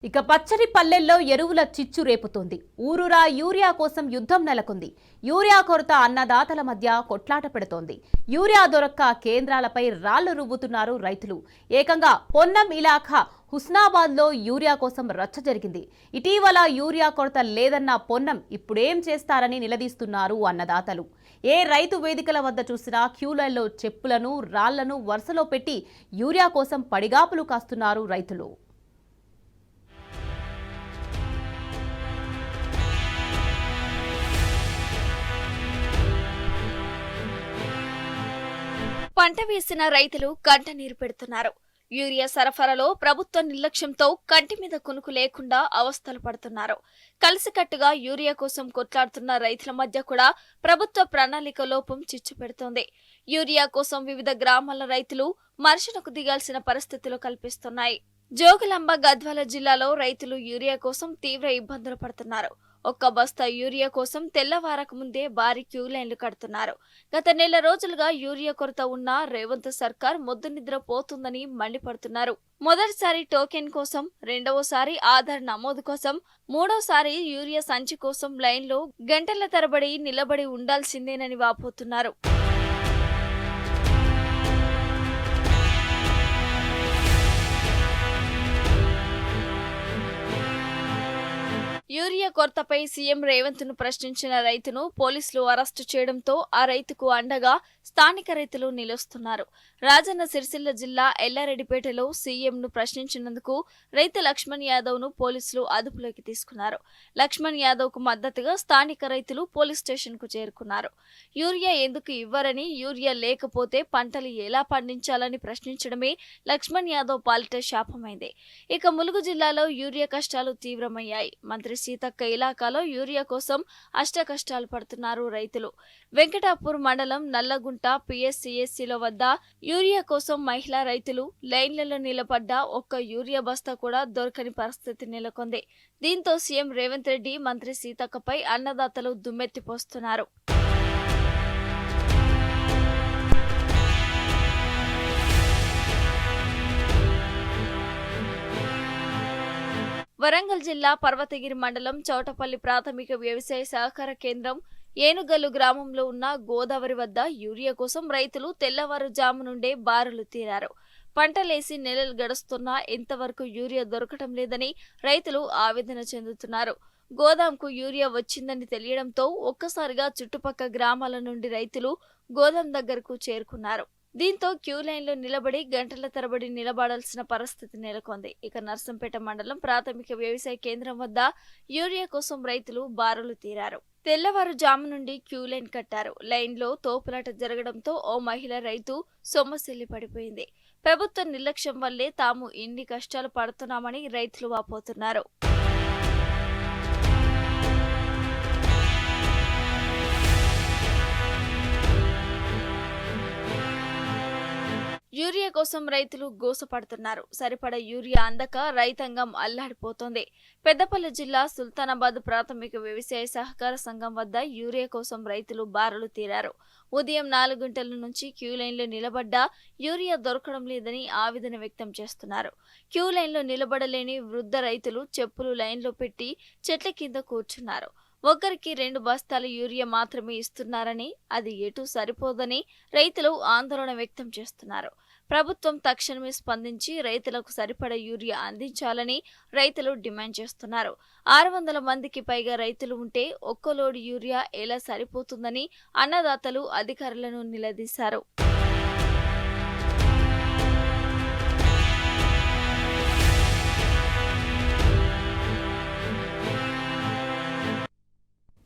ఇక పచ్చని పల్లెల్లో ఎరువుల చిచ్చు రేపుతోంది. ఊరూరా యూరియా కోసం యుద్ధం నెలకొంది. యూరియా కొరత అన్నదాతల మధ్య కొట్లాట పెడుతోంది. యూరియా దొరక్క కేంద్రాలపై రాళ్లు రువ్వుతున్నారు రైతులు. ఏకంగా పొన్నం ఇలాఖా హుస్నాబాద్లో యూరియా కోసం రచ్చ జరిగింది. ఇటీవల యూరియా కొరత లేదన్న పొన్నం ఇప్పుడేం చేస్తారని నిలదీస్తున్నారు అన్నదాతలు. ఏ రైతు వేదికల వద్ద చూసినా క్యూలైన్లో చెప్పులను రాళ్లను వరుసలో పెట్టి యూరియా కోసం పడిగాపులు కాస్తున్నారు రైతులు. పంట వేసిన రైతులు కంటనీరు పెడుతున్నారు. యూరియా సరఫరాలో ప్రభుత్వ నిర్లక్ష్యంతో కంటి మీద కునుకు లేకుండా అవస్థలు పడుతున్నారు. కలిసికట్టుగా యూరియా కోసం కొట్లాడుతున్న రైతుల మధ్య కూడా ప్రభుత్వ ప్రణాళిక లోపం చిచ్చు పెడుతోంది. యూరియా కోసం వివిధ గ్రామాల రైతులు మర్షణకు దిగాల్సిన పరిస్థితులు కల్పిస్తున్నాయి. జోగులాంబ గద్వాల జిల్లాలో రైతులు యూరియా కోసం తీవ్ర ఇబ్బందులు పడుతున్నారు. ఒక్క బస్తా యూరియా కోసం తెల్లవారక ముందే భారీ క్యూ లైన్లు కడుతున్నారు. గత నెల రోజులుగా యూరియా కొరత ఉన్న రేవంత్ సర్కార్ మొద్దు నిద్ర పోతుందని మండిపడుతున్నారు. మొదటిసారి టోకెన్ కోసం, రెండవసారి ఆధార్ నమోదు కోసం, మూడోసారి యూరియా సంచి కోసం లైన్లో గంటల తరబడి నిలబడి ఉండాల్సిందేనని వాపోతున్నారు. యూరియా కొరతపై సీఎం రేవంత్ ను ప్రశ్నించిన రైతును పోలీసులు అరెస్టు చేయడంతో ఆ రైతుకు అండగా స్థానిక రైతులు నిలుస్తున్నారు. రాజన్న సిరిసిల్ల జిల్లా ఎల్లారెడ్డిపేటలో సీఎంను ప్రశ్నించినందుకు రైతు లక్ష్మణ్ యాదవ్ ను పోలీసులు అదుపులోకి తీసుకున్నారు. లక్ష్మణ్ యాదవ్ కు మద్దతుగా స్థానిక రైతులు పోలీస్ స్టేషన్ కు చేరుకున్నారు. యూరియా ఎందుకు ఇవ్వరని, యూరియా లేకపోతే పంటలు ఎలా పండించాలని ప్రశ్నించడమే లక్ష్మణ్ యాదవ్ పాలిట శాపమైంది. ఇక ములుగు జిల్లాలో యూరియా కష్టాలు తీవ్రమయ్యాయి. మంత్రి సీతక్క ఇలాకాలో యూరియా కోసం అష్టకష్టాలు పడుతున్నారు రైతులు. వెంకటాపూర్ మండలం నల్లగుంట పిఎస్సిఎస్సిల వద్ద యూరియా కోసం మహిళా రైతులు లైన్లలో నిలబడ్డ ఒక్క యూరియా బస్తా కూడా దొరకని పరిస్థితి నెలకొంది. దీంతో సీఎం రేవంత్ రెడ్డి, మంత్రి సీతక్కపై అన్నదాతలు దుమ్మెత్తిపోస్తున్నారు. వరంగల్ జిల్లా పర్వతగిరి మండలం చౌటపల్లి ప్రాథమిక వ్యవసాయ సహకార కేంద్రం ఏనుగల్లు గ్రామంలో ఉన్న గోదావరి వద్ద యూరియా కోసం రైతులు తెల్లవారుజాము నుండే బారులు తీరారు. పంటలేసి నెలలు గడుస్తున్నా ఇంతవరకు యూరియా దొరకటం లేదని రైతులు ఆవేదన చెందుతున్నారు. గోదాంకు యూరియా వచ్చిందని తెలియడంతో ఒక్కసారిగా చుట్టుపక్కల గ్రామాల నుండి రైతులు గోదాం దగ్గరకు చేరుకున్నారు. దీంతో క్యూ లైన్లో నిలబడి గంటల తరబడి నిలబడాల్సిన పరిస్థితి నెలకొంది. ఇక నర్సంపేట మండలం ప్రాథమిక వ్యవసాయ కేంద్రం వద్ద యూరియా కోసం రైతులు బారులు తీరారు. తెల్లవారుజాము నుండి క్యూ లైన్ కట్టారు. లైన్లో తోపులాట జరగడంతో ఓ మహిళ రైతు సొమ్మసిల్లి పడిపోయింది. ప్రభుత్వ నిర్లక్ష్యం వల్లే తాము ఇన్ని కష్టాలు పడుతున్నామని రైతులు వాపోతున్నారు. యూరియా కోసం రైతులు గోసపడుతున్నారు. సరిపడ యూరియా అందక రైతాంగం అల్లాడిపోతోంది. పెద్దపల్లి జిల్లా సుల్తానాబాద్ ప్రాథమిక వ్యవసాయ సహకార సంఘం వద్ద యూరియా కోసం రైతులు బారులు తీరారు. ఉదయం 4 గంటల నుంచి క్యూ లైన్లో నిలబడ్డా యూరియా దొరకడం లేదని ఆవేదన వ్యక్తం చేస్తున్నారు. క్యూ లైన్లో నిలబడలేని వృద్ధ రైతులు చెప్పులు లైన్లో పెట్టి చెట్ల కింద కూర్చున్నారు. ఒక్కరికి 2 బస్తాల యూరియా మాత్రమే ఇస్తున్నారని, అది ఎటు సరిపోదని రైతులు ఆందోళన వ్యక్తం చేస్తున్నారు. ప్రభుత్వం తక్షణమే స్పందించి రైతులకు సరిపడ యూరియా అందించాలని రైతులు డిమాండ్ చేస్తున్నారు. 600 మందికి పైగా రైతులు ఉంటే ఒక్క లోడు యూరియా ఎలా సరిపోతుందని అన్నదాతలు అధికారులను నిలదీశారు.